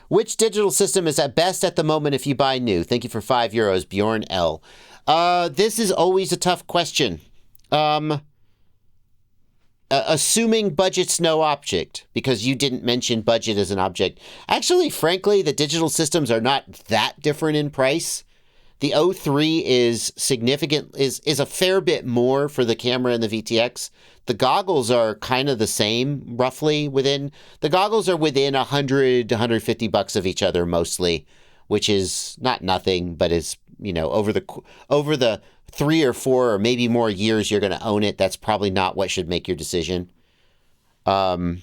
Which digital system is at best at the moment if you buy new? Thank you for €5, Bjorn L. This is always a tough question. Assuming budget's no object, because you didn't mention budget as an object. Actually, frankly, the digital systems are not that different in price. The O3 is significant, is a fair bit more for the camera and the VTX. The goggles are kind of the same, roughly the goggles are within $100 to $150 of each other mostly, which is not nothing, but is, over the 3 or 4 or maybe more years you're going to own it, that's probably not what should make your decision. It's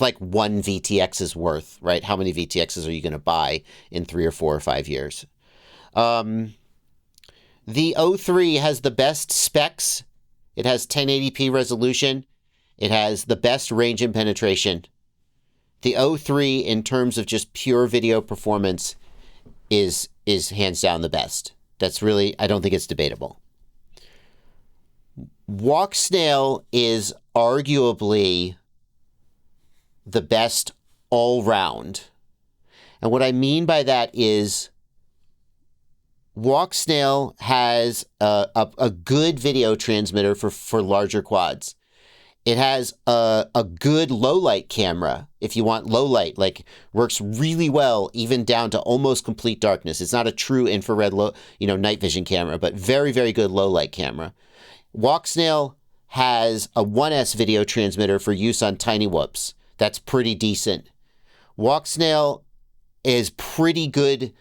like one VTX is worth, right? How many VTXs are you going to buy in 3 or 4 or 5 years? The O3 has the best specs. It has 1080p resolution. It has the best range and penetration. The O3, in terms of just pure video performance, is hands down the best. That's really, I don't think it's debatable. Walksnail is arguably the best all round. And what I mean by that is Walksnail has a good video transmitter for larger quads. It has a good low light camera. If you want low light, like works really well, even down to almost complete darkness. It's not a true infrared night vision camera, but very, very good low light camera. Walksnail has a 1S video transmitter for use on tiny whoops. That's pretty decent. Walksnail is pretty good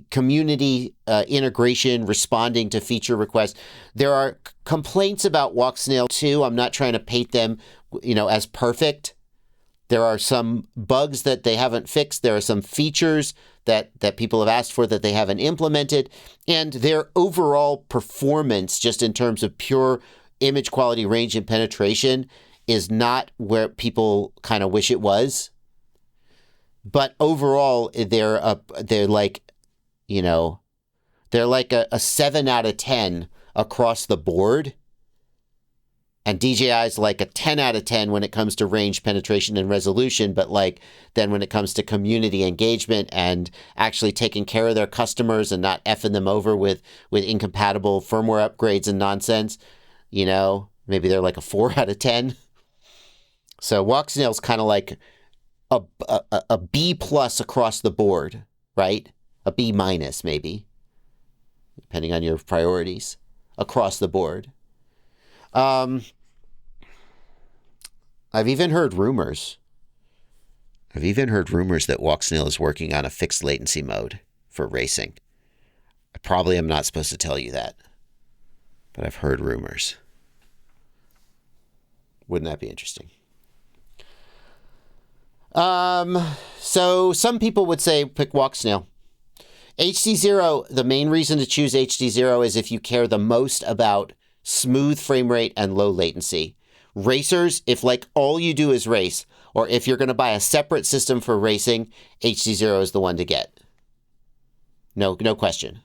community integration, responding to feature requests. There are complaints about Walksnail too. I'm not trying to paint them, as perfect. There are some bugs that they haven't fixed. There are some features that people have asked for that they haven't implemented. And their overall performance, just in terms of pure image quality, range, and penetration, is not where people kind of wish it was. But overall, they're like a 7 out of 10 across the board. And DJI is like a 10 out of 10 when it comes to range, penetration, and resolution. But then when it comes to community engagement and actually taking care of their customers and not effing them over with incompatible firmware upgrades and nonsense, maybe they're like a 4 out of 10. So Walksnail's kind of like a B plus across the board, right? A B minus, maybe, depending on your priorities across the board. I've even heard rumors that Walksnail is working on a fixed latency mode for racing. I probably am not supposed to tell you that, but I've heard rumors. Wouldn't that be interesting? So some people would say pick Walksnail. HDZero, the main reason to choose HDZero is if you care the most about smooth frame rate and low latency. Racers, if all you do is race, or if you're going to buy a separate system for racing, HDZero is the one to get. No question.